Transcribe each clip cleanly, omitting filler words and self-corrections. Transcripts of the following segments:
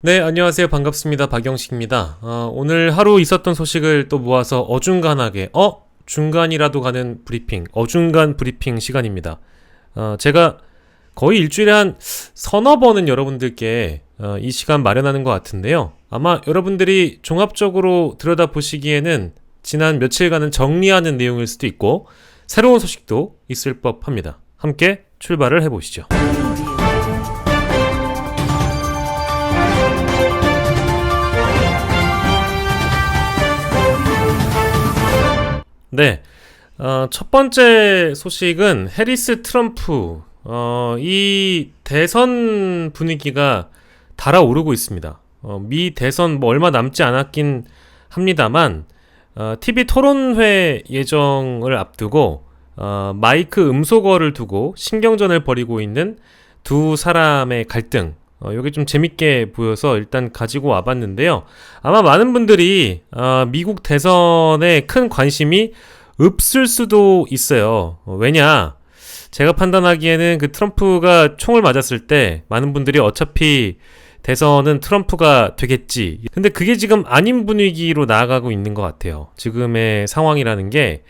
네, 안녕하세요. 반갑습니다. 박영식입니다. 오늘 하루 있었던 소식을 또 모아서 어중간하게, 중간이라도 가는 브리핑, 어중간 브리핑 시간입니다. 제가 거의 일주일에 한 서너 번은 여러분들께 이 시간 마련하는 것 같은데요. 아마 여러분들이 종합적으로 들여다보시기에는 지난 며칠간은 정리하는 내용일 수도 있고, 새로운 소식도 있을 법합니다. 함께 출발을 해보시죠. 네, 첫 번째 소식은 해리스 트럼프, 이 대선 분위기가 달아오르고 있습니다. 미 대선 뭐 얼마 남지 않았긴 합니다만, TV 토론회 예정을 앞두고, 마이크 음소거를 두고 신경전을 벌이고 있는 두 사람의 갈등, 요게 좀 재밌게 보여서 일단 가지고 와봤는데요. 아마 많은 분들이 미국 대선에 큰 관심이 없을 수도 있어요. 왜냐, 제가 판단하기에는 그 트럼프가 총을 맞았을 때 많은 분들이 어차피 대선은 트럼프가 되겠지. 근데 그게 지금 아닌 분위기로 나아가고 있는 것 같아요. 지금의 상황이라는 게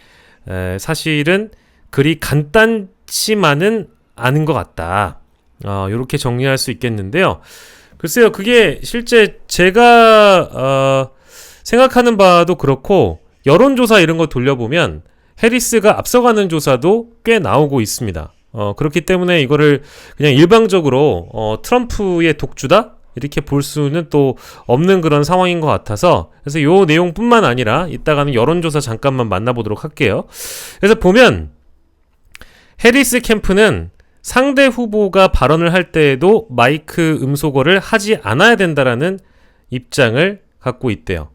사실은 그리 간단치만은 않은 것 같다. 요렇게 정리할 수 있겠는데요. 글쎄요, 그게 실제 제가 생각하는 바도 그렇고, 여론조사 이런 거 돌려보면 해리스가 앞서가는 조사도 꽤 나오고 있습니다. 그렇기 때문에 이거를 그냥 일방적으로 트럼프의 독주다? 이렇게 볼 수는 또 없는 그런 상황인 것 같아서, 그래서 요 내용뿐만 아니라 이따가는 여론조사 잠깐만 만나보도록 할게요. 그래서 보면 해리스 캠프는 상대 후보가 발언을 할 때에도 마이크 음소거를 하지 않아야 된다라는 입장을 갖고 있대요.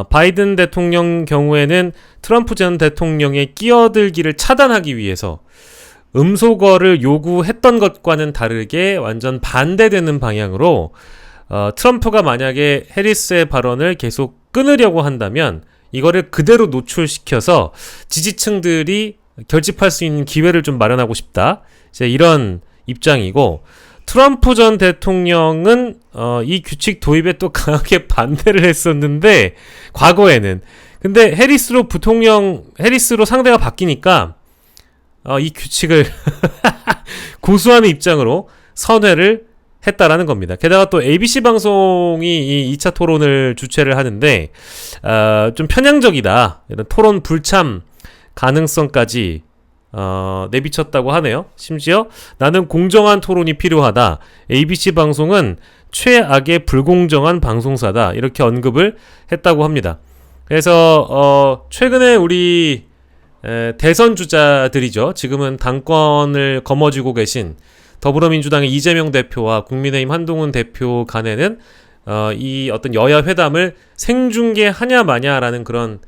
바이든 대통령 경우에는 트럼프 전 대통령의 끼어들기를 차단하기 위해서 음소거를 요구했던 것과는 다르게 완전 반대되는 방향으로, 트럼프가 만약에 해리스의 발언을 계속 끊으려고 한다면 이거를 그대로 노출시켜서 지지층들이 결집할 수 있는 기회를 좀 마련하고 싶다, 이제 이런 입장이고, 트럼프 전 대통령은 이 규칙 도입에 또 강하게 반대를 했었는데, 과거에는. 근데 해리스로 상대가 바뀌니까 이 규칙을 고수하는 입장으로 선회를 했다라는 겁니다. 게다가 또 ABC 방송이 이 2차 토론을 주최를 하는데, 좀 편향적이다, 이런 토론 불참 가능성까지 내비쳤다고 하네요. 심지어 나는 공정한 토론이 필요하다, ABC 방송은 최악의 불공정한 방송사다, 이렇게 언급을 했다고 합니다. 그래서 최근에 우리 대선 주자들이죠. 지금은 당권을 거머쥐고 계신 더불어민주당의 이재명 대표와 국민의힘 한동훈 대표 간에는 이 어떤 여야 회담을 생중계하냐 마냐라는 그런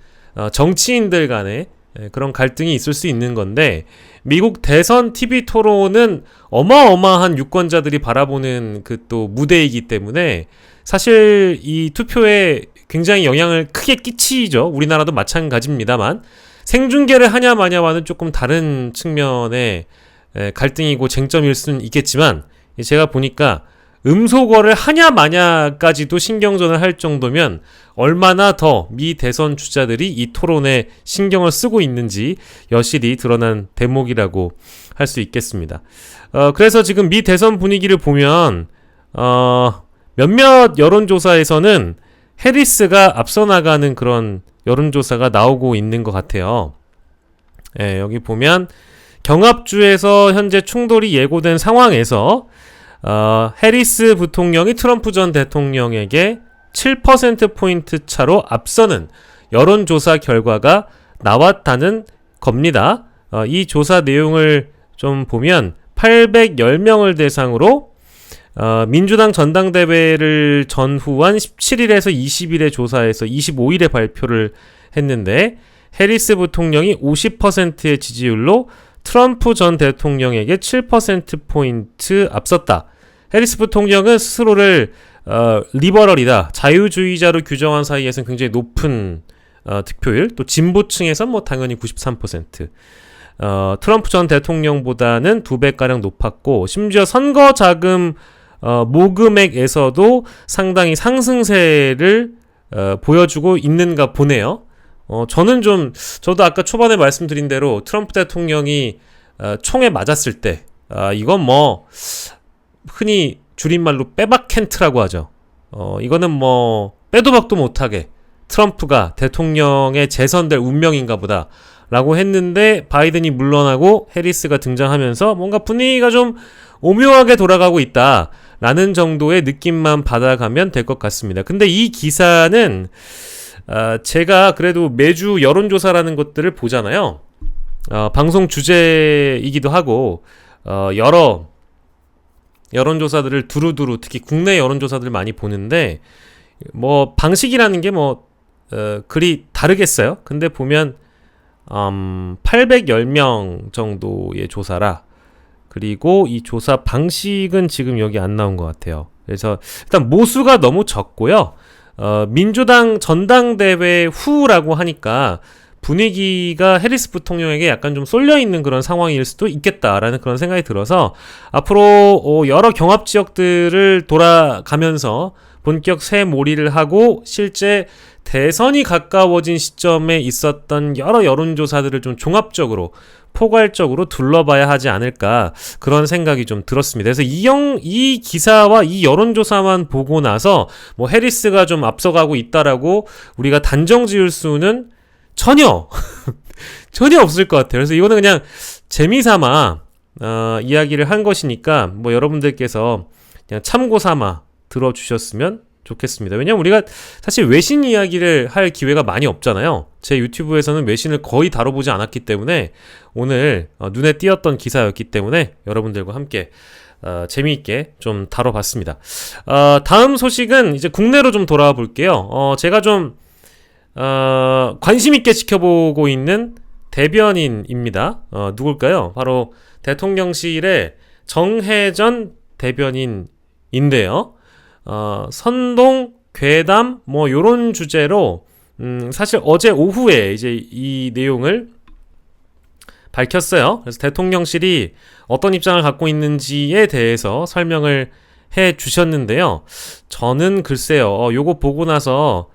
정치인들 간의 그런 갈등이 있을 수 있는 건데, 미국 대선 TV 토론은 어마어마한 유권자들이 바라보는 그 또 무대이기 때문에 사실 이 투표에 굉장히 영향을 크게 끼치죠. 우리나라도 마찬가지입니다만, 생중계를 하냐 마냐와는 조금 다른 측면의 갈등이고 쟁점일 수는 있겠지만, 제가 보니까 음소거를 하냐 마냐까지도 신경전을 할 정도면 얼마나 더 미 대선 주자들이 이 토론에 신경을 쓰고 있는지 여실히 드러난 대목이라고 할 수 있겠습니다. 그래서 지금 미 대선 분위기를 보면 몇몇 여론조사에서는 해리스가 앞서 나가는 그런 여론조사가 나오고 있는 것 같아요. 여기 보면 경합주에서 현재 충돌이 예고된 상황에서 해리스 부통령이 트럼프 전 대통령에게 7%포인트 차로 앞서는 여론조사 결과가 나왔다는 겁니다. 이 조사 내용을 좀 보면 810명을 대상으로 민주당 전당대회를 전후한 17일에서 20일에 조사해서 25일에 발표를 했는데, 해리스 부통령이 50%의 지지율로 트럼프 전 대통령에게 7%포인트 앞섰다. 해리스 부통령은 스스로를 리버럴이다, 자유주의자로 규정한 사이에서는 굉장히 높은 득표율, 또 진보층에선 뭐 당연히 93%, 트럼프 전 대통령보다는 2배가량 높았고, 심지어 선거 자금 모금액에서도 상당히 상승세를 보여주고 있는가 보네요. 저도 아까 초반에 말씀드린 대로 트럼프 대통령이 총에 맞았을 때, 이건 뭐 흔히 줄임말로 빼박캔트라고 하죠. 이거는 뭐 빼도 박도 못하게 트럼프가 대통령에 재선될 운명인가 보다 라고 했는데, 바이든이 물러나고 해리스가 등장하면서 뭔가 분위기가 좀 오묘하게 돌아가고 있다 라는 정도의 느낌만 받아가면 될 것 같습니다. 근데 이 기사는 제가 그래도 매주 여론조사라는 것들을 보잖아요. 방송 주제이기도 하고 여러 여론조사들을 두루두루, 특히 국내 여론조사들을 많이 보는데, 뭐 방식이라는 게 그리 다르겠어요. 근데 보면 810명 정도의 조사라. 그리고 이 조사 방식은 지금 여기 안 나온 것 같아요. 그래서 일단 모수가 너무 적고요. 민주당 전당대회 후라고 하니까 분위기가 해리스 부통령에게 약간 좀 쏠려있는 그런 상황일 수도 있겠다라는 그런 생각이 들어서, 앞으로 여러 경합 지역들을 돌아가면서 본격 새몰이를 하고 실제 대선이 가까워진 시점에 있었던 여러 여론조사들을 좀 종합적으로 포괄적으로 둘러봐야 하지 않을까, 그런 생각이 좀 들었습니다. 그래서 이 기사와 이 여론조사만 보고 나서 뭐 해리스가 좀 앞서가고 있다라고 우리가 단정 지을 수는 전혀 없을 것 같아요. 그래서 이거는 그냥 재미삼아 이야기를 한 것이니까 뭐 여러분들께서 그냥 참고 삼아 들어주셨으면 좋겠습니다. 왜냐면 우리가 사실 외신 이야기를 할 기회가 많이 없잖아요. 제 유튜브에서는 외신을 거의 다뤄보지 않았기 때문에 오늘 눈에 띄었던 기사였기 때문에 여러분들과 함께 재미있게 좀 다뤄봤습니다. 다음 소식은 이제 국내로 좀 돌아와 볼게요. 제가 좀 관심있게 지켜보고 있는 대변인입니다. 누굴까요? 바로 대통령실의 정혜전 대변인인데요. 선동, 괴담, 뭐, 요런 주제로, 사실 어제 오후에 이제 이 내용을 밝혔어요. 그래서 대통령실이 어떤 입장을 갖고 있는지에 대해서 설명을 해 주셨는데요. 저는 글쎄요, 요거 보고 나서,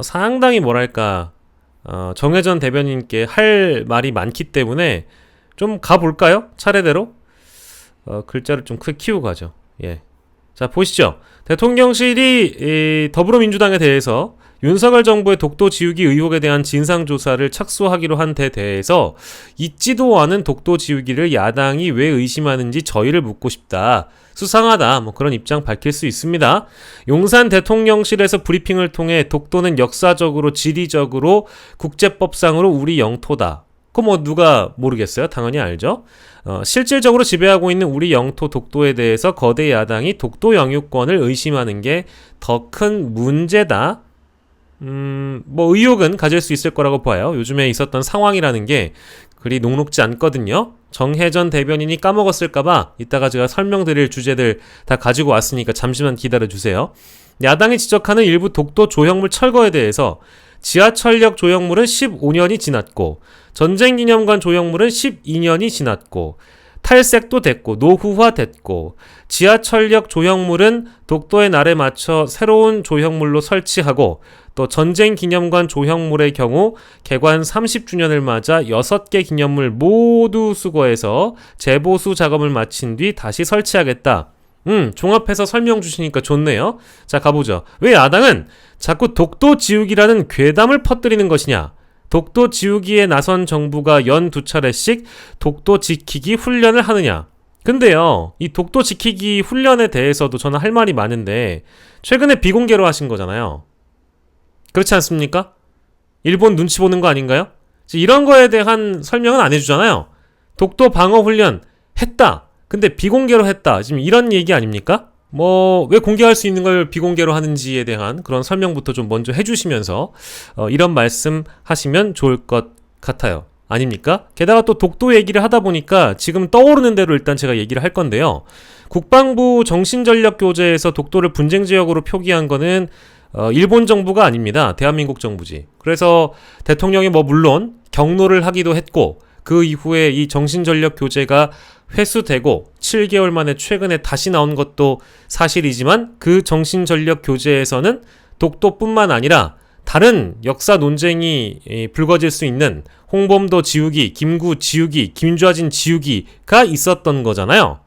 상당히 뭐랄까, 정혜전 대변인께 할 말이 많기 때문에 좀 가볼까요? 차례대로? 글자를 좀 크게 키우고 가죠. 예. 자, 보시죠. 대통령실이 더불어민주당에 대해서 윤석열 정부의 독도 지우기 의혹에 대한 진상조사를 착수하기로 한 데 대해서 있지도 않은 독도 지우기를 야당이 왜 의심하는지 저희를 묻고 싶다. 수상하다. 뭐 그런 입장 밝힐 수 있습니다. 용산 대통령실에서 브리핑을 통해 독도는 역사적으로, 지리적으로, 국제법상으로 우리 영토다. 그거 뭐 누가 모르겠어요? 당연히 알죠. 실질적으로 지배하고 있는 우리 영토 독도에 대해서 거대 야당이 독도 영유권을 의심하는 게 더 큰 문제다. 뭐 의혹은 가질 수 있을 거라고 봐요. 요즘에 있었던 상황이라는 게 그리 녹록지 않거든요. 정혜전 대변인이 까먹었을까봐 이따가 제가 설명드릴 주제들 다 가지고 왔으니까 잠시만 기다려주세요. 야당이 지적하는 일부 독도 조형물 철거에 대해서 지하철역 조형물은 15년이 지났고 전쟁기념관 조형물은 12년이 지났고 탈색도 됐고 노후화됐고 지하철역 조형물은 독도의 날에 맞춰 새로운 조형물로 설치하고 또 전쟁기념관 조형물의 경우 개관 30주년을 맞아 6개 기념물 모두 수거해서 재보수 작업을 마친 뒤 다시 설치하겠다. 종합해서 설명 주시니까 좋네요. 자, 가보죠. 왜 야당은 자꾸 독도 지우기라는 괴담을 퍼뜨리는 것이냐? 독도 지우기에 나선 정부가 연 2차례씩 독도 지키기 훈련을 하느냐? 근데요, 이 독도 지키기 훈련에 대해서도 저는 할 말이 많은데 최근에 비공개로 하신 거잖아요. 그렇지 않습니까? 일본 눈치 보는 거 아닌가요? 이런 거에 대한 설명은 안 해주잖아요. 독도 방어 훈련 했다. 근데 비공개로 했다. 지금 이런 얘기 아닙니까? 뭐 왜 공개할 수 있는 걸 비공개로 하는지에 대한 그런 설명부터 좀 먼저 해주시면서 이런 말씀 하시면 좋을 것 같아요. 아닙니까? 게다가 또 독도 얘기를 하다 보니까 지금 떠오르는 대로 일단 제가 얘기를 할 건데요. 국방부 정신전력교재에서 독도를 분쟁지역으로 표기한 거는 일본 정부가 아닙니다. 대한민국 정부지. 그래서 대통령이 뭐 물론 경로를 하기도 했고 그 이후에 이 정신전력 교재가 회수되고 7개월 만에 최근에 다시 나온 것도 사실이지만 그 정신전력 교재에서는 독도뿐만 아니라 다른 역사 논쟁이 불거질 수 있는 홍범도 지우기, 김구 지우기, 김좌진 지우기가 있었던 거잖아요.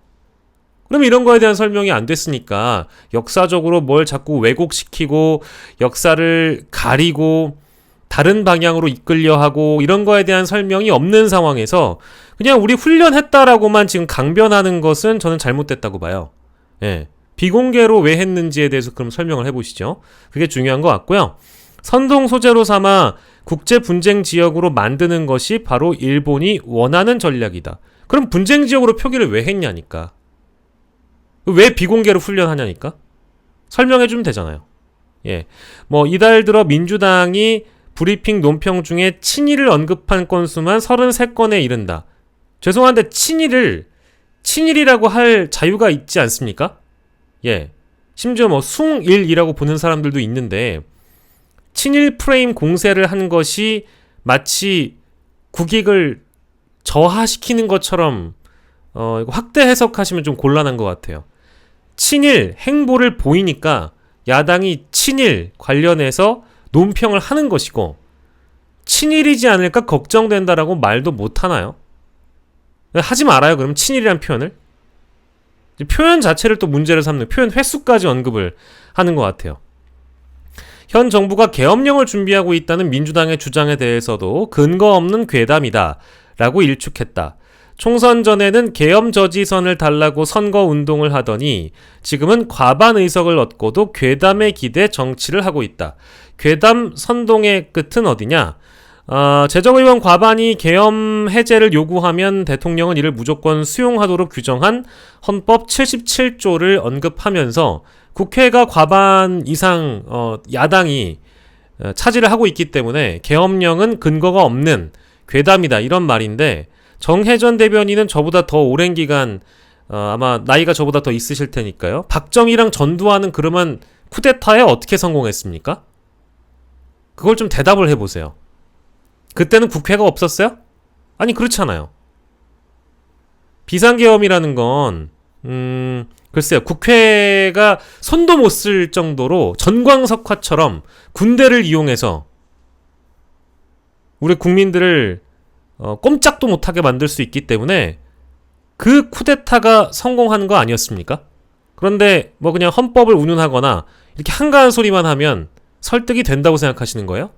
그럼 이런 거에 대한 설명이 안 됐으니까 역사적으로 뭘 자꾸 왜곡시키고 역사를 가리고 다른 방향으로 이끌려 하고 이런 거에 대한 설명이 없는 상황에서 그냥 우리 훈련했다라고만 지금 강변하는 것은 저는 잘못됐다고 봐요. 예. 비공개로 왜 했는지에 대해서 그럼 설명을 해보시죠. 그게 중요한 것 같고요. 선동 소재로 삼아 국제 분쟁 지역으로 만드는 것이 바로 일본이 원하는 전략이다. 그럼 분쟁 지역으로 표기를 왜 했냐니까. 왜 비공개로 훈련하냐니까. 설명해주면 되잖아요. 예. 뭐 이달 들어 민주당이 브리핑 논평 중에 친일을 언급한 건수만 33건에 이른다. 죄송한데 친일이라고 할 자유가 있지 않습니까? 예. 심지어 뭐 숭일이라고 보는 사람들도 있는데 친일 프레임 공세를 한 것이 마치 국익을 저하시키는 것처럼 이거 확대 해석하시면 좀 곤란한 것 같아요. 친일 행보를 보이니까 야당이 친일 관련해서 논평을 하는 것이고 친일이지 않을까 걱정된다라고 말도 못하나요? 하지 말아요. 그럼 친일이란 표현을. 표현 자체를 또 문제를 삼는 표현 횟수까지 언급을 하는 것 같아요. 현 정부가 계엄령을 준비하고 있다는 민주당의 주장에 대해서도 근거 없는 괴담이다 라고 일축했다. 총선 전에는 계엄 저지선을 달라고 선거운동을 하더니 지금은 과반 의석을 얻고도 괴담에 기대 정치를 하고 있다. 괴담 선동의 끝은 어디냐? 재정의원 과반이 계엄 해제를 요구하면 대통령은 이를 무조건 수용하도록 규정한 헌법 77조를 언급하면서 국회가 과반 이상 야당이 차지를 하고 있기 때문에 계엄령은 근거가 없는 괴담이다 이런 말인데 정혜전 대변인은 저보다 더 오랜 기간 아마 나이가 저보다 더 있으실 테니까요. 박정희랑 전두환은 그러면 쿠데타에 어떻게 성공했습니까? 그걸 좀 대답을 해보세요. 그때는 국회가 없었어요? 아니 그렇잖아요. 비상계엄이라는 건 글쎄요. 국회가 손도 못 쓸 정도로 전광석화처럼 군대를 이용해서 우리 국민들을 꼼짝도 못하게 만들 수 있기 때문에 그 쿠데타가 성공한 거 아니었습니까? 그런데 뭐 그냥 헌법을 운운하거나 이렇게 한가한 소리만 하면 설득이 된다고 생각하시는 거예요?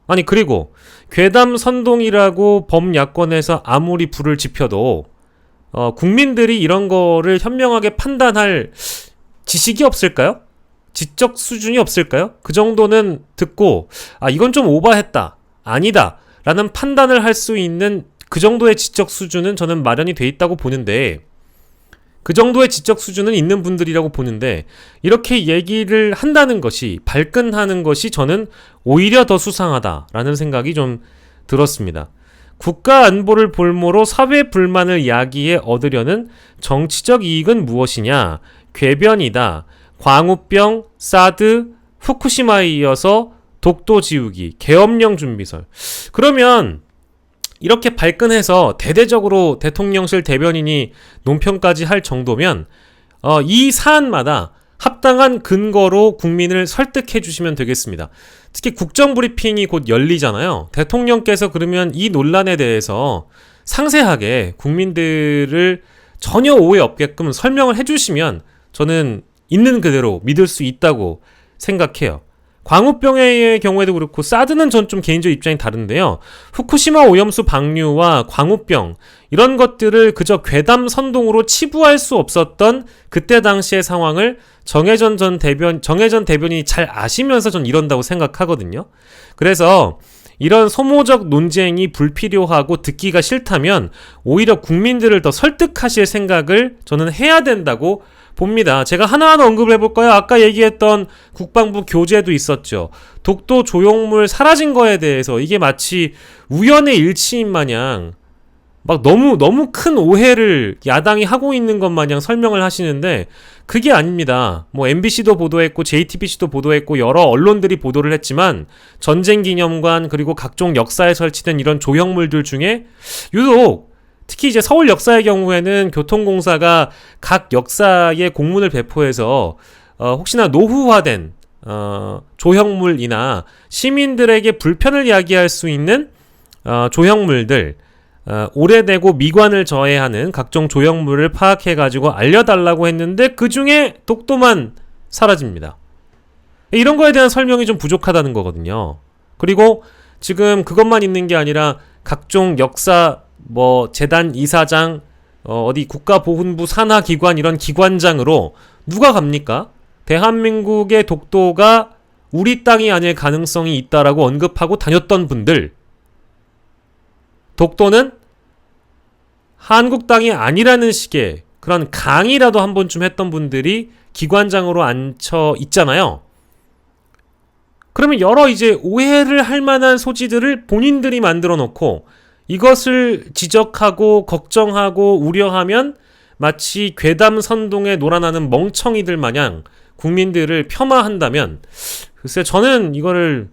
아니 그리고 괴담 선동이라고 범야권에서 아무리 불을 지펴도 국민들이 이런 거를 현명하게 판단할 지식이 없을까요? 지적 수준이 없을까요? 그 정도는 듣고 이건 좀 오버했다 아니다 라는 판단을 할 수 있는 그 정도의 지적 수준은 저는 마련이 돼 있다고 보는데 그 정도의 지적 수준은 있는 분들이라고 보는데 이렇게 얘기를 한다는 것이 발끈하는 것이 저는 오히려 더 수상하다라는 생각이 좀 들었습니다. 국가 안보를 볼모로 사회 불만을 야기해 얻으려는 정치적 이익은 무엇이냐? 궤변이다. 광우병, 사드, 후쿠시마에 이어서 독도 지우기, 계엄령 준비설. 그러면 이렇게 발끈해서 대대적으로 대통령실 대변인이 논평까지 할 정도면 이 사안마다 합당한 근거로 국민을 설득해 주시면 되겠습니다. 특히 국정브리핑이 곧 열리잖아요. 대통령께서 그러면 이 논란에 대해서 상세하게 국민들을 전혀 오해 없게끔 설명을 해주시면 저는 있는 그대로 믿을 수 있다고 생각해요. 광우병의 경우에도 그렇고 사드는 전 좀 개인적 입장이 다른데요. 후쿠시마 오염수 방류와 광우병 이런 것들을 그저 괴담 선동으로 치부할 수 없었던 그때 당시의 상황을 정혜전 대변인이 잘 아시면서 전 이런다고 생각하거든요. 그래서 이런 소모적 논쟁이 불필요하고 듣기가 싫다면 오히려 국민들을 더 설득하실 생각을 저는 해야 된다고 봅니다. 제가 하나하나 언급을 해볼까요? 아까 얘기했던 국방부 교재도 있었죠. 독도 조형물 사라진 거에 대해서 이게 마치 우연의 일치인 마냥 막 너무 큰 오해를 야당이 하고 있는 것 마냥 설명을 하시는데 그게 아닙니다. 뭐 MBC도 보도했고 JTBC도 보도했고 여러 언론들이 보도를 했지만 전쟁기념관 그리고 각종 역사에 설치된 이런 조형물들 중에 유독 특히 이제 서울 역사의 경우에는 교통공사가 각 역사에 공문을 배포해서 혹시나 노후화된 조형물이나 시민들에게 불편을 야기할 수 있는 조형물들 오래되고 미관을 저해하는 각종 조형물을 파악해가지고 알려달라고 했는데 그 중에 독도만 사라집니다. 이런 거에 대한 설명이 좀 부족하다는 거거든요. 그리고 지금 그것만 있는 게 아니라 각종 역사 뭐 재단 이사장 어디 국가보훈부 산하기관 이런 기관장으로 누가 갑니까? 대한민국의 독도가 우리 땅이 아닐 가능성이 있다라고 언급하고 다녔던 분들, 독도는 한국 땅이 아니라는 식의 그런 강의라도 한 번쯤 했던 분들이 기관장으로 앉혀 있잖아요. 그러면 여러 이제 오해를 할 만한 소지들을 본인들이 만들어 놓고 이것을 지적하고 걱정하고 우려하면 마치 괴담 선동에 놀아나는 멍청이들 마냥 국민들을 폄하한다면 글쎄 저는 이거를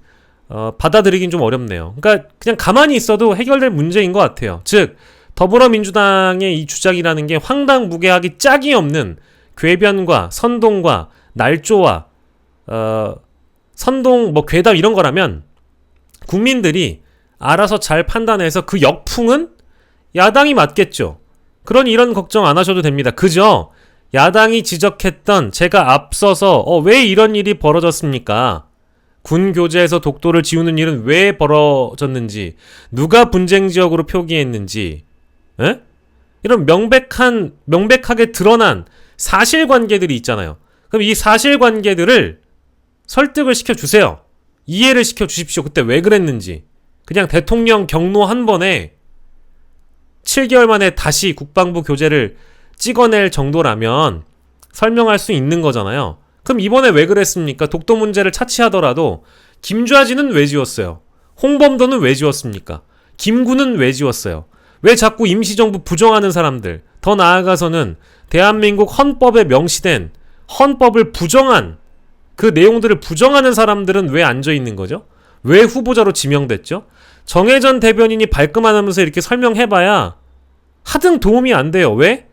받아들이긴 좀 어렵네요. 그러니까 그냥 가만히 있어도 해결될 문제인 것 같아요. 즉 더불어민주당의 이 주장이라는 게 황당무계하기 짝이 없는 궤변과 선동과 날조와 선동 뭐 괴담 이런 거라면 국민들이 알아서 잘 판단해서 그 역풍은 야당이 맞겠죠. 그러니 이런 걱정 안 하셔도 됩니다. 그저 야당이 지적했던 제가 앞서서 왜 이런 일이 벌어졌습니까? 군 교재에서 독도를 지우는 일은 왜 벌어졌는지, 누가 분쟁지역으로 표기했는지, 에? 이런 명백하게 드러난 사실관계들이 있잖아요. 그럼 이 사실관계들을 설득을 시켜주세요. 이해를 시켜주십시오. 그때 왜 그랬는지. 그냥 대통령 경로 한 번에 7개월 만에 다시 국방부 교재를 찍어낼 정도라면 설명할 수 있는 거잖아요. 그럼 이번에 왜 그랬습니까? 독도 문제를 차치하더라도 김좌진은 왜 지웠어요? 홍범도는 왜 지웠습니까? 김구는 왜 지웠어요? 왜 자꾸 임시정부 부정하는 사람들, 더 나아가서는 대한민국 헌법에 명시된 헌법을 부정한 그 내용들을 부정하는 사람들은 왜 앉아있는 거죠? 왜 후보자로 지명됐죠? 정혜전 대변인이 발끈하면서 이렇게 설명해봐야 하등 도움이 안 돼요. 왜?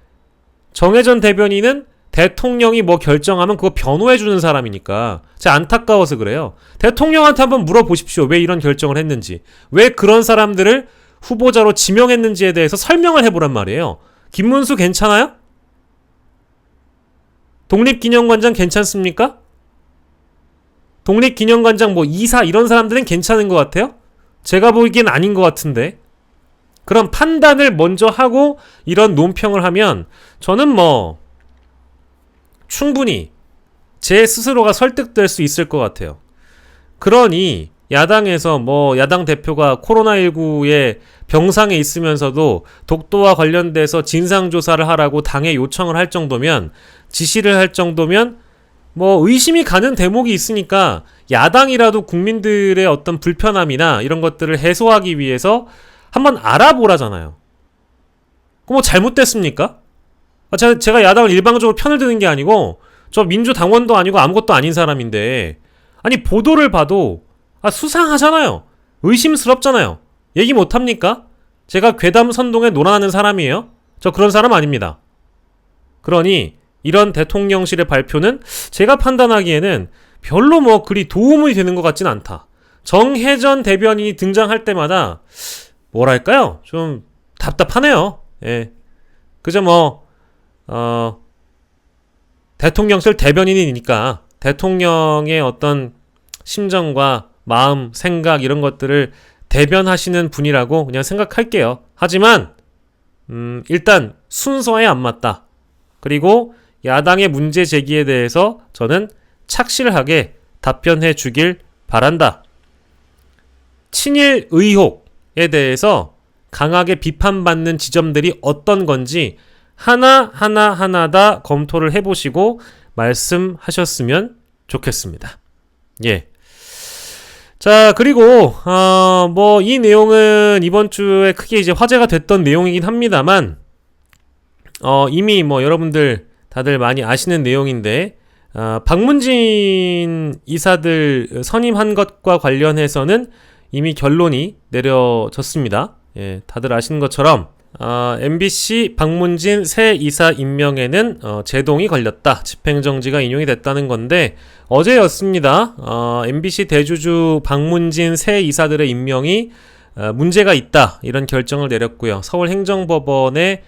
정혜전 대변인은 대통령이 뭐 결정하면 그거 변호해주는 사람이니까 제가 안타까워서 그래요. 대통령한테 한번 물어보십시오. 왜 이런 결정을 했는지, 왜 그런 사람들을 후보자로 지명했는지에 대해서 설명을 해보란 말이에요. 김문수 괜찮아요? 독립기념관장 괜찮습니까? 독립기념관장 뭐 이사 이런 사람들은 괜찮은 것 같아요? 제가 보기엔 아닌 것 같은데. 그럼 판단을 먼저 하고 이런 논평을 하면 저는 뭐 충분히 제 스스로가 설득될 수 있을 것 같아요. 그러니 야당에서 뭐 야당 대표가 코로나19에 병상에 있으면서도 독도와 관련돼서 진상조사를 하라고 당에 요청을 할 정도면, 지시를 할 정도면 뭐 의심이 가는 대목이 있으니까 야당이라도 국민들의 어떤 불편함이나 이런 것들을 해소하기 위해서 한번 알아보라잖아요. 그럼 뭐 잘못됐습니까? 제가 야당을 일방적으로 편을 드는 게 아니고 저 민주당원도 아니고 아무것도 아닌 사람인데, 아니 보도를 봐도 수상하잖아요. 의심스럽잖아요. 얘기 못합니까? 제가 괴담 선동에 놀아나는 사람이에요? 저 그런 사람 아닙니다. 그러니 이런 대통령실의 발표는 제가 판단하기에는 별로 뭐 그리 도움이 되는 것 같진 않다. 정혜전 대변인이 등장할 때마다 뭐랄까요? 좀 답답하네요. 예. 그저 뭐 대통령실 대변인이니까 대통령의 어떤 심정과 마음, 생각 이런 것들을 대변하시는 분이라고 그냥 생각할게요. 하지만 일단 순서에 안 맞다. 그리고 야당의 문제 제기에 대해서 저는 착실하게 답변해 주길 바란다. 친일 의혹에 대해서 강하게 비판받는 지점들이 어떤 건지 하나 다 검토를 해보시고 말씀하셨으면 좋겠습니다. 예. 자, 그리고 뭐 이 내용은 이번 주에 크게 이제 화제가 됐던 내용이긴 합니다만 이미 뭐 여러분들 다들 많이 아시는 내용인데 박문진 이사들 선임한 것과 관련해서는 이미 결론이 내려졌습니다. 예, 다들 아시는 것처럼 MBC 박문진 새 이사 임명에는 제동이 걸렸다. 집행정지가 인용이 됐다는 건데 어제였습니다. MBC 대주주 박문진 새 이사들의 임명이 문제가 있다. 이런 결정을 내렸고요. 서울행정법원의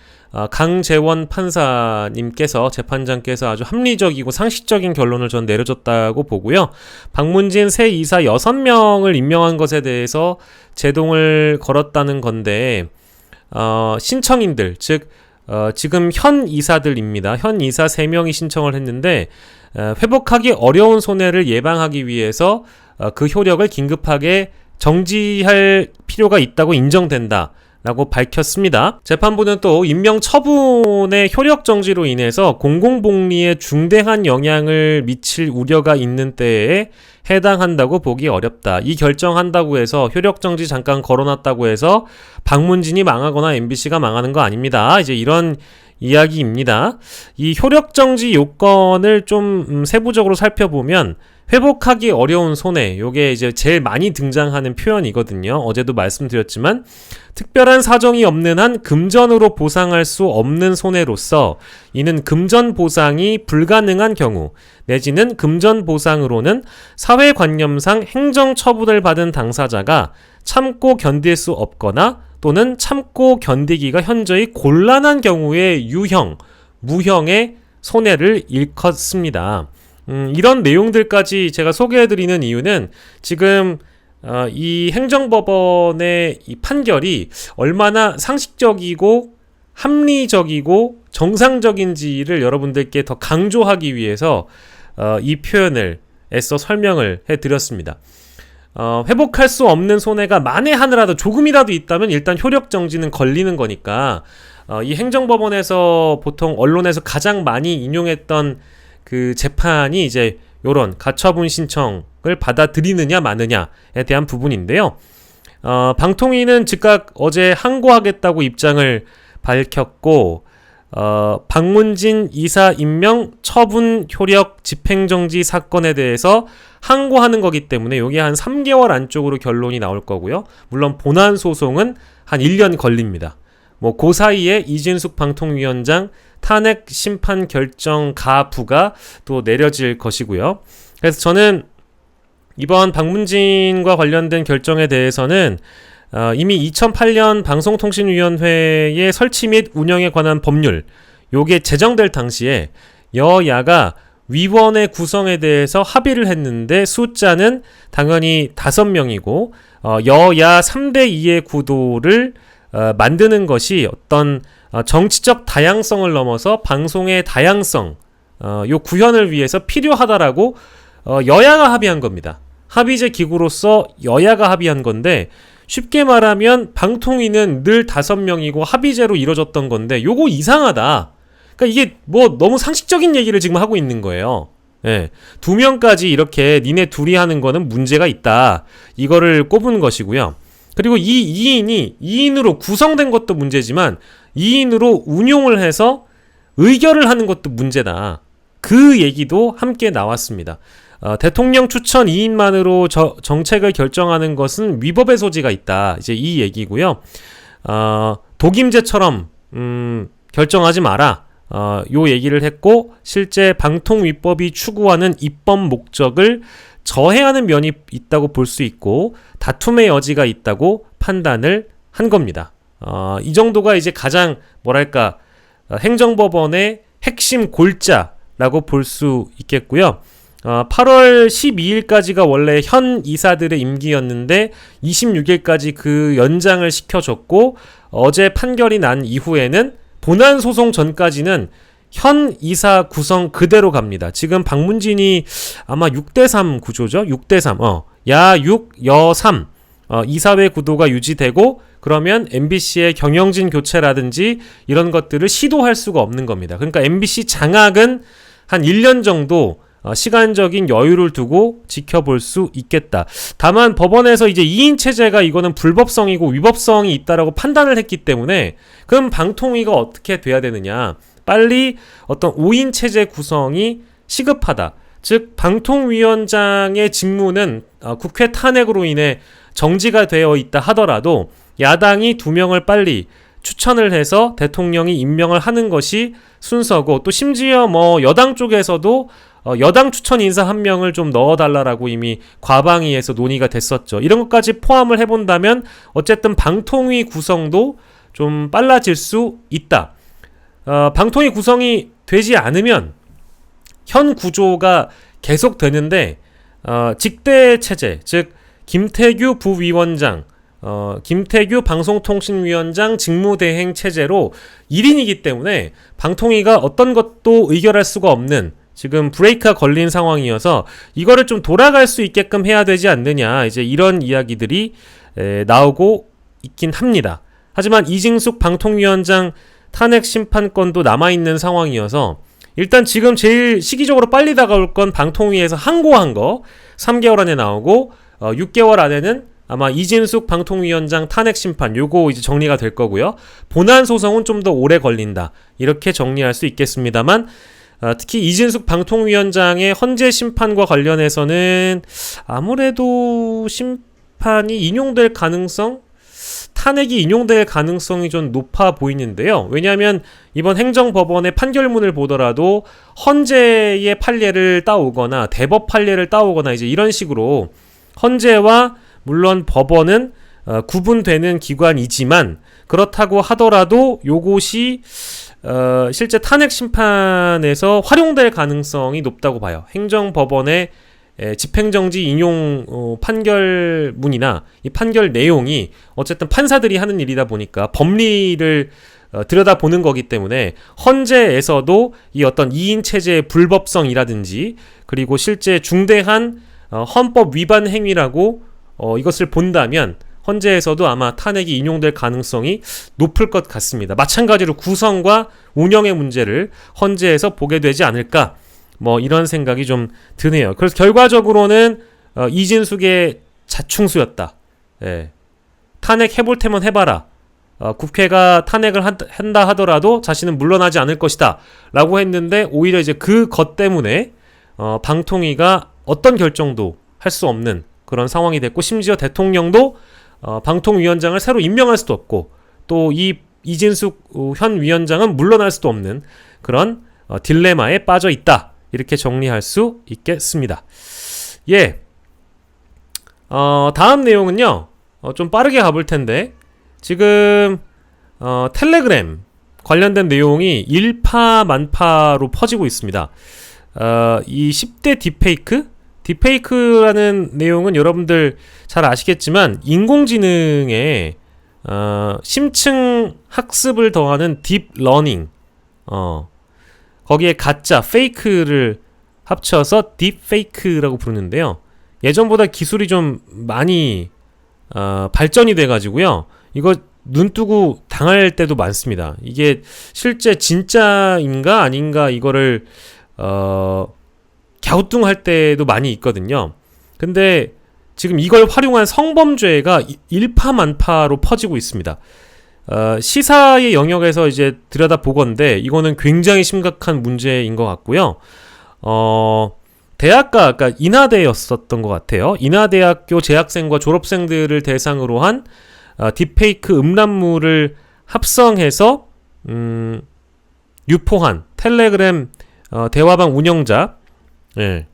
강재원 판사님께서 재판장께서 아주 합리적이고 상식적인 결론을 전 내려줬다고 보고요. 박문진 새 이사 6명을 임명한 것에 대해서 제동을 걸었다는 건데 신청인들 즉 지금 현 이사들입니다. 현 이사 3명이 신청을 했는데 회복하기 어려운 손해를 예방하기 위해서 그 효력을 긴급하게 정지할 필요가 있다고 인정된다 라고 밝혔습니다. 재판부는 또 임명 처분의 효력 정지로 인해서 공공복리에 중대한 영향을 미칠 우려가 있는 때에 해당한다고 보기 어렵다. 이 결정한다고 해서 효력 정지 잠깐 걸어놨다고 해서 박문진이 망하거나 MBC가 망하는 거 아닙니다. 이제 이런 이야기입니다. 이 효력 정지 요건을 좀 세부적으로 살펴보면 회복하기 어려운 손해, 요게 이제 제일 많이 등장하는 표현이거든요. 어제도 말씀드렸지만 특별한 사정이 없는 한 금전으로 보상할 수 없는 손해로서 이는 금전 보상이 불가능한 경우 내지는 금전 보상으로는 사회관념상 행정처분을 받은 당사자가 참고 견딜 수 없거나 또는 참고 견디기가 현저히 곤란한 경우에 유형, 무형의 손해를 일컫습니다. 이런 내용들까지 제가 소개해드리는 이유는 지금 이 행정법원의 이 판결이 얼마나 상식적이고 합리적이고 정상적인지를 여러분들께 더 강조하기 위해서 이 표현을 애써 설명을 해드렸습니다. 회복할 수 없는 손해가 만에 하나라도 조금이라도 있다면 일단 효력 정지는 걸리는 거니까 이 행정법원에서 보통 언론에서 가장 많이 인용했던 그 재판이 이제 요런 가처분 신청을 받아들이느냐 마느냐에 대한 부분인데요. 방통위는 즉각 어제 항고하겠다고 입장을 밝혔고 박문진 이사 임명 처분 효력 집행정지 사건에 대해서 항고하는 거기 때문에 이게 한 3개월 안쪽으로 결론이 나올 거고요. 물론 본안 소송은 한 1년 걸립니다. 뭐 그 사이에 이진숙 방통위원장 탄핵 심판 결정 가부가 또 내려질 것이고요. 그래서 저는 이번 박문진과 관련된 결정에 대해서는 이미 2008년 방송통신위원회의 설치 및 운영에 관한 법률 요게 제정될 당시에 여야가 위원회 구성에 대해서 합의를 했는데 숫자는 당연히 5명이고 여야 3대2의 구도를 만드는 것이 어떤 정치적 다양성을 넘어서 방송의 다양성 요 구현을 위해서 필요하다라고 여야가 합의한 겁니다. 합의제 기구로서 여야가 합의한 건데 쉽게 말하면 방통위는 늘 5명이고 합의제로 이루어졌던 건데 요거 이상하다. 그러니까 이게 뭐 너무 상식적인 얘기를 지금 하고 있는 거예요. 예. 2명까지 이렇게 니네 둘이 하는 거는 문제가 있다. 이거를 꼽은 것이고요. 그리고 이 2인으로 구성된 것도 문제지만 2인으로 운용을 해서 의결을 하는 것도 문제다. 그 얘기도 함께 나왔습니다. 대통령 추천 2인만으로 정책을 결정하는 것은 위법의 소지가 있다. 이제 이 얘기고요. 독임제처럼 결정하지 마라. 요 얘기를 했고 실제 방통위법이 추구하는 입법 목적을 저해하는 면이 있다고 볼 수 있고 다툼의 여지가 있다고 판단을 한 겁니다. 이 정도가 이제 가장 뭐랄까 행정법원의 핵심 골자라고 볼 수 있겠고요. 8월 12일까지가 원래 현 이사들의 임기였는데 26일까지 그 연장을 시켜줬고 어제 판결이 난 이후에는 본안 소송 전까지는 현 이사 구성 그대로 갑니다. 지금 박문진이 아마 6대3 구조죠. 6대3. 야 6, 여 3. 이사회 구도가 유지되고 그러면 MBC의 경영진 교체라든지 이런 것들을 시도할 수가 없는 겁니다. 그러니까 MBC 장악은 한 1년 정도 시간적인 여유를 두고 지켜볼 수 있겠다. 다만 법원에서 이제 2인 체제가 이거는 불법성이고 위법성이 있다라고 판단을 했기 때문에 그럼 방통위가 어떻게 돼야 되느냐? 빨리 어떤 5인 체제 구성이 시급하다. 즉 방통위원장의 직무는 국회 탄핵으로 인해 정지가 되어 있다 하더라도 야당이 2명을 빨리 추천을 해서 대통령이 임명을 하는 것이 순서고, 또 심지어 뭐 여당 쪽에서도 여당 추천 인사 1명을 좀 넣어달라라고 이미 과방위에서 논의가 됐었죠. 이런 것까지 포함을 해본다면 어쨌든 방통위 구성도 좀 빨라질 수 있다. 방통위 구성이 되지 않으면 현 구조가 계속되는데 직대 체제, 즉 김태규 부위원장, 김태규 방송통신위원장 직무대행 체제로 1인이기 때문에 방통위가 어떤 것도 의결할 수가 없는 지금 브레이크가 걸린 상황이어서 이거를 좀 돌아갈 수 있게끔 해야 되지 않느냐, 이제 이런 이야기들이 나오고 있긴 합니다. 하지만 이징숙 방통위원장 탄핵 심판권도 남아있는 상황이어서 일단 지금 제일 시기적으로 빨리 다가올 건 방통위에서 항고한 거 3개월 안에 나오고 6개월 안에는 아마 이진숙 방통위원장 탄핵 심판 요거 이제 정리가 될 거고요. 본안 소송은 좀 더 오래 걸린다. 이렇게 정리할 수 있겠습니다만 특히 이진숙 방통위원장의 헌재 심판과 관련해서는 아무래도 심판이 인용될 가능성, 탄핵이 인용될 가능성이 좀 높아 보이는데요. 왜냐하면 이번 행정법원의 판결문을 보더라도 헌재의 판례를 따오거나 대법 판례를 따오거나 이제 이런 식으로 헌재와 물론 법원은 구분되는 기관이지만 그렇다고 하더라도 요것이 실제 탄핵 심판에서 활용될 가능성이 높다고 봐요. 행정법원의 집행정지 인용 판결문이나 이 판결 내용이 어쨌든 판사들이 하는 일이다 보니까 법리를 들여다보는 거기 때문에 헌재에서도 이 어떤 2인 체제의 불법성이라든지 그리고 실제 중대한 헌법 위반 행위라고 이것을 본다면 헌재에서도 아마 탄핵이 인용될 가능성이 높을 것 같습니다. 마찬가지로 구성과 운영의 문제를 헌재에서 보게 되지 않을까, 뭐 이런 생각이 좀 드네요. 그래서 결과적으로는 이진숙의 자충수였다. 예. 탄핵해볼 테면 해봐라. 국회가 탄핵을 한다 하더라도 자신은 물러나지 않을 것이다 라고 했는데 오히려 이제 그것 때문에 방통위가 어떤 결정도 할 수 없는 그런 상황이 됐고, 심지어 대통령도 방통위원장을 새로 임명할 수도 없고 또 이 이진숙 현 위원장은 물러날 수도 없는 그런 딜레마에 빠져 있다. 이렇게 정리할 수 있겠습니다. 예. 다음 내용은요. 좀 빠르게 가볼 텐데 지금 텔레그램 관련된 내용이 일파만파로 퍼지고 있습니다. 이 10대 딥페이크라는 내용은 여러분들 잘 아시겠지만 인공지능에 심층 학습을 더하는 딥러닝, 거기에 가짜, 페이크를 합쳐서 딥페이크라고 부르는데요. 예전보다 기술이 좀 많이 발전이 돼가지고요. 이거 눈 뜨고 당할 때도 많습니다. 이게 실제 진짜인가 아닌가 이거를 갸우뚱할 때도 많이 있거든요. 근데 지금 이걸 활용한 성범죄가 일파만파로 퍼지고 있습니다. 시사의 영역에서 이제 들여다보건대 이거는 굉장히 심각한 문제인 것 같고요. 대학가, 그러니까 인하대였었던 것 같아요. 인하대학교 재학생과 졸업생들을 대상으로 한 딥페이크 음란물을 합성해서 유포한 텔레그램 대화방 운영자, 예.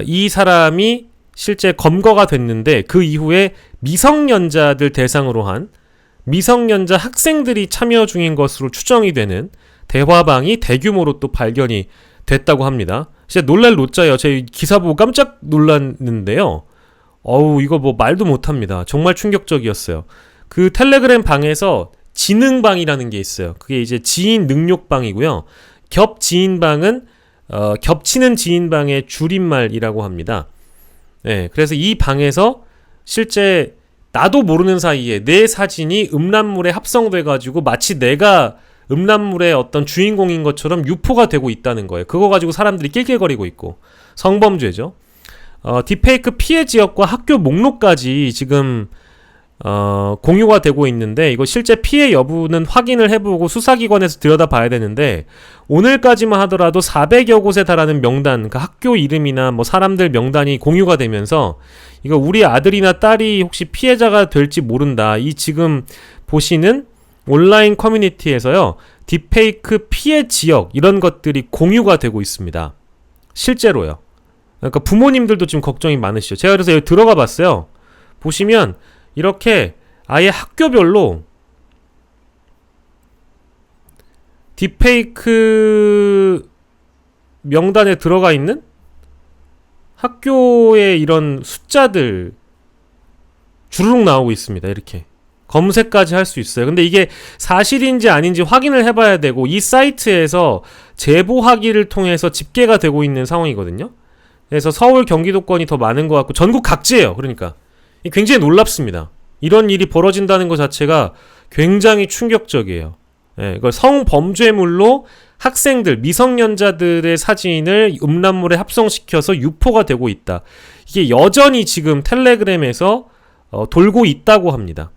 이 사람이 실제 검거가 됐는데 그 이후에 미성년자들 대상으로 한 미성년자 학생들이 참여 중인 것으로 추정이 되는 대화방이 대규모로 또 발견이 됐다고 합니다. 진짜 놀랄 노짜예요. 제 기사 보고 깜짝 놀랐는데요. 이거 뭐 말도 못합니다. 정말 충격적이었어요. 그 텔레그램 방에서 지능방이라는 게 있어요. 그게 이제 지인 능욕방이고요. 겹지인방은 겹치는 지인방의 줄임말이라고 합니다. 네, 그래서 이 방에서 실제 나도 모르는 사이에 내 사진이 음란물에 합성돼가지고 마치 내가 음란물의 어떤 주인공인 것처럼 유포가 되고 있다는 거예요. 그거 가지고 사람들이 낄낄거리고 있고 성범죄죠. 딥페이크 피해 지역과 학교 목록까지 지금 공유가 되고 있는데 이거 실제 피해 여부는 확인을 해보고 수사기관에서 들여다봐야 되는데 오늘까지만 하더라도 400여 곳에 달하는 명단, 그 학교 이름이나 뭐 사람들 명단이 공유가 되면서 이거 우리 아들이나 딸이 혹시 피해자가 될지 모른다. 이 지금 보시는 온라인 커뮤니티에서요, 딥페이크 피해 지역 이런 것들이 공유가 되고 있습니다. 실제로요. 그러니까 부모님들도 지금 걱정이 많으시죠. 제가 그래서 여기 들어가 봤어요. 보시면 이렇게 아예 학교별로 딥페이크 명단에 들어가 있는 학교의 이런 숫자들 주르륵 나오고 있습니다. 이렇게 검색까지 할 수 있어요. 근데 이게 사실인지 아닌지 확인을 해봐야 되고 이 사이트에서 제보하기를 통해서 집계가 되고 있는 상황이거든요. 그래서 서울, 경기도권이 더 많은 것 같고 전국 각지예요. 그러니까 굉장히 놀랍습니다. 이런 일이 벌어진다는 것 자체가 굉장히 충격적이에요. 예, 이걸 성범죄물로 학생들, 미성년자들의 사진을 음란물에 합성시켜서 유포가 되고 있다. 이게 여전히 지금 텔레그램에서 돌고 있다고 합니다.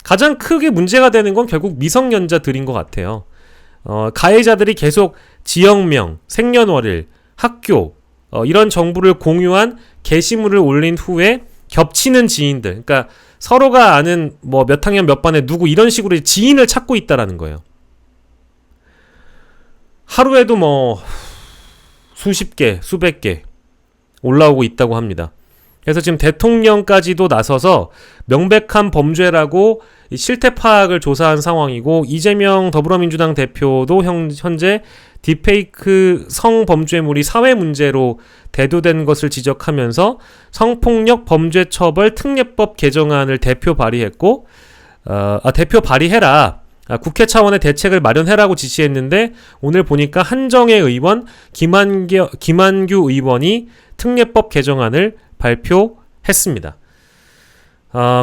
가장 크게 문제가 되는 건 결국 미성년자들인 것 같아요. 가해자들이 계속 지역명, 생년월일, 학교 이런 정보를 공유한 게시물을 올린 후에 겹치는 지인들, 그러니까 서로가 아는 뭐 몇 학년 몇 반에 누구 이런 식으로 지인을 찾고 있다라는 거예요. 하루에도 뭐 수십 개, 수백 개 올라오고 있다고 합니다. 그래서 지금 대통령까지도 나서서 명백한 범죄라고 실태 파악을 조사한 상황이고 이재명 더불어민주당 대표도 현재 딥페이크 성범죄물이 사회 문제로 대두된 것을 지적하면서 성폭력 범죄처벌 특례법 개정안을 대표 발의했고 대표 발의해라. 국회 차원의 대책을 마련해라고 지시했는데 오늘 보니까 한정혜 의원, 김한규 의원이 특례법 개정안을 발표했습니다.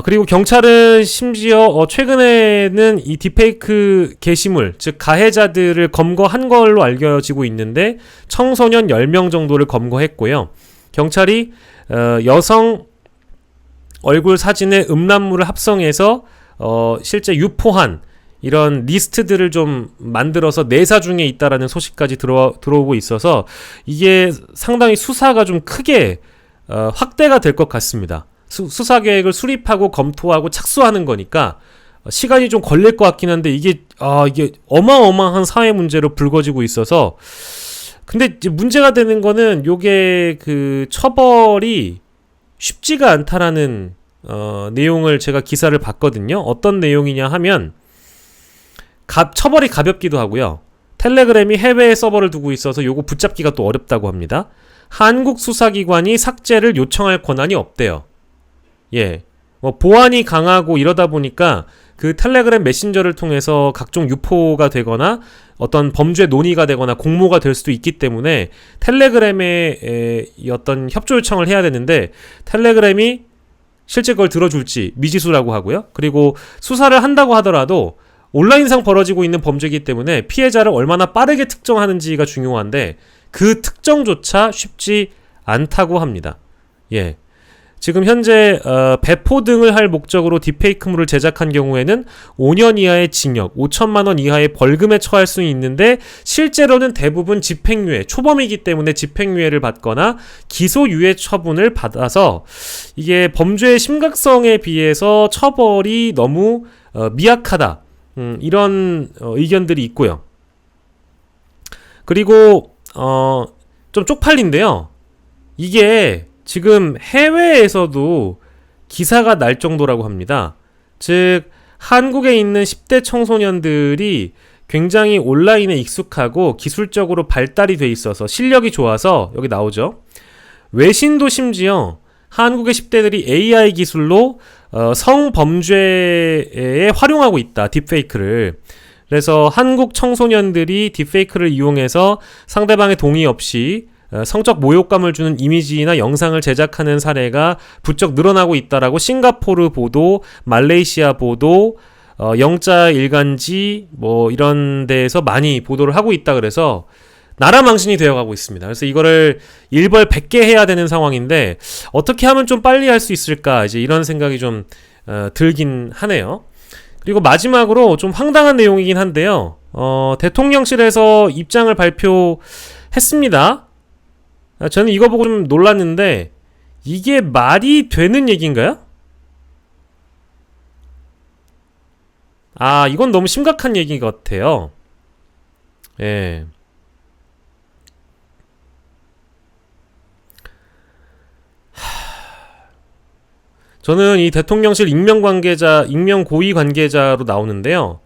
그리고 경찰은 심지어 최근에는 이 딥페이크 게시물, 즉 가해자들을 검거한 걸로 알려지고 있는데 청소년 10명 정도를 검거했고요. 경찰이 여성 얼굴 사진에 음란물을 합성해서 실제 유포한 이런 리스트들을 좀 만들어서 내사 중에 있다라는 소식까지 들어오고 있어서 이게 상당히 수사가 좀 크게 확대가 될 것 같습니다. 수사 계획을 수립하고 검토하고 착수하는 거니까 시간이 좀 걸릴 것 같긴 한데 이게 어마어마한 사회 문제로 불거지고 있어서 근데 이제 문제가 되는 거는 요게 그 처벌이 쉽지가 않다라는 내용을 제가 기사를 봤거든요. 어떤 내용이냐 하면 처벌이 가볍기도 하고요. 텔레그램이 해외에 서버를 두고 있어서 요거 붙잡기가 또 어렵다고 합니다. 한국 수사기관이 삭제를 요청할 권한이 없대요. 예. 보안이 강하고 이러다 보니까 그 텔레그램 메신저를 통해서 각종 유포가 되거나 어떤 범죄 논의가 되거나 공모가 될 수도 있기 때문에 텔레그램에 어떤 협조 요청을 해야 되는데 텔레그램이 실제 그걸 들어줄지 미지수라고 하고요. 그리고 수사를 한다고 하더라도 온라인상 벌어지고 있는 범죄이기 때문에 피해자를 얼마나 빠르게 특정하는지가 중요한데 그 특정조차 쉽지 않다고 합니다. 예. 지금 현재 배포 등을 할 목적으로 딥페이크물을 제작한 경우에는 5년 이하의 징역, 5천만 원 이하의 벌금에 처할 수 있는데 실제로는 대부분 집행유예, 초범이기 때문에 집행유예를 받거나 기소유예 처분을 받아서 이게 범죄의 심각성에 비해서 처벌이 너무 미약하다. 이런 의견들이 있고요. 그리고 좀 쪽팔린데요. 이게 지금 해외에서도 기사가 날 정도라고 합니다. 즉 한국에 있는 10대 청소년들이 굉장히 온라인에 익숙하고 기술적으로 발달이 돼 있어서 실력이 좋아서 여기 나오죠. 외신도 심지어 한국의 10대들이 AI 기술로 성범죄에 활용하고 있다. 딥페이크를. 그래서 한국 청소년들이 딥페이크를 이용해서 상대방의 동의 없이 성적 모욕감을 주는 이미지나 영상을 제작하는 사례가 부쩍 늘어나고 있다라고 싱가포르 보도, 말레이시아 보도, 영자 일간지 뭐 이런 데에서 많이 보도를 하고 있다 그래서 나라 망신이 되어가고 있습니다. 그래서 이거를 일벌 100개 해야 되는 상황인데 어떻게 하면 좀 빨리 할 수 있을까 이제 이런 생각이 좀 들긴 하네요. 그리고 마지막으로 좀 황당한 내용이긴 한데요. 대통령실에서 입장을 발표했습니다. 저는 이거 보고 좀 놀랐는데 이게 말이 되는 얘기인가요? 이건 너무 심각한 얘기 같아요. 예. 저는 이 대통령실 익명 고위 관계자로 나오는데요.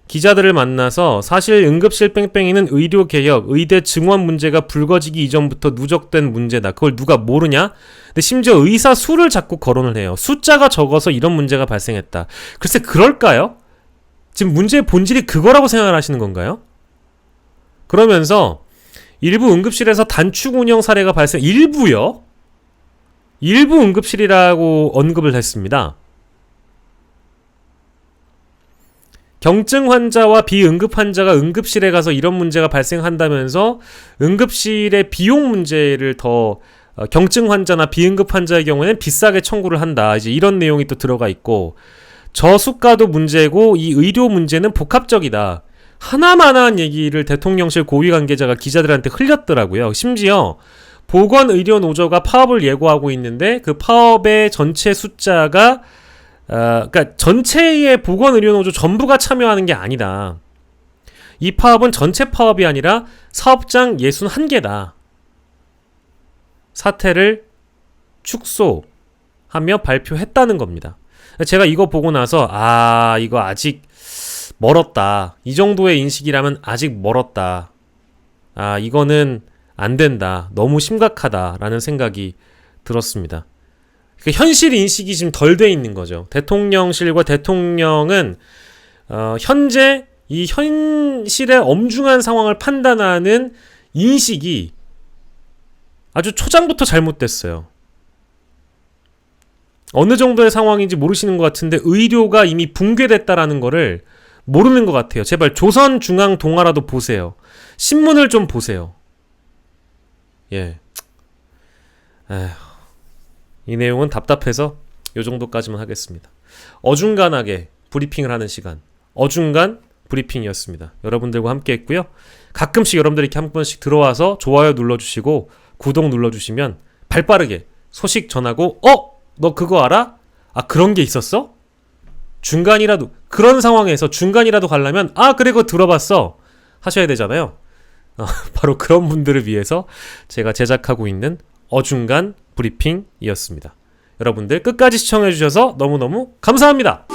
기자들을 만나서 사실 응급실 뺑뺑이는 의료개혁, 의대 증원 문제가 불거지기 이전부터 누적된 문제다. 그걸 누가 모르냐? 근데 심지어 의사 수를 자꾸 거론을 해요. 숫자가 적어서 이런 문제가 발생했다. 글쎄 그럴까요? 지금 문제의 본질이 그거라고 생각을 하시는 건가요? 그러면서 일부 응급실에서 단축 운영 사례가 일부 응급실이라고 언급을 했습니다. 경증 환자와 비응급 환자가 응급실에 가서 이런 문제가 발생한다면서 응급실의 비용 문제를 더 경증 환자나 비응급 환자의 경우에는 비싸게 청구를 한다. 이제 이런 내용이 또 들어가 있고 저수가도 문제고 이 의료 문제는 복합적이다. 하나만한 얘기를 대통령실 고위 관계자가 기자들한테 흘렸더라고요. 심지어 보건의료노조가 파업을 예고하고 있는데 그 파업의 전체 숫자가 그러니까 전체의 보건의료노조 전부가 참여하는 게 아니다. 이 파업은 전체 파업이 아니라 사업장 61개다. 사태를 축소하며 발표했다는 겁니다. 제가 이거 보고 나서 이거 아직 멀었다. 이 정도의 인식이라면 아직 멀었다. 이거는 안 된다. 너무 심각하다라는 생각이 들었습니다. 현실 인식이 지금 덜 돼 있는 거죠. 대통령실과 대통령은 현재 이 현실의 엄중한 상황을 판단하는 인식이 아주 초장부터 잘못됐어요. 어느 정도의 상황인지 모르시는 것 같은데 의료가 이미 붕괴됐다라는 거를 모르는 것 같아요. 제발 조선중앙동아라도 보세요. 신문을 좀 보세요. 예. 이 내용은 답답해서 요 정도까지만 하겠습니다. 어중간하게 브리핑을 하는 시간, 어중간 브리핑이었습니다. 여러분들과 함께 했고요. 가끔씩 여러분들이 이렇게 한 번씩 들어와서 좋아요 눌러주시고 구독 눌러주시면 발빠르게 소식 전하고 너 그거 알아? 그런 게 있었어? 중간이라도 그런 상황에서 중간이라도 가려면 그래 그거 들어봤어 하셔야 되잖아요. 바로 그런 분들을 위해서 제가 제작하고 있는 어중간 브리핑이었습니다. 여러분들 끝까지 시청해주셔서 너무너무 감사합니다.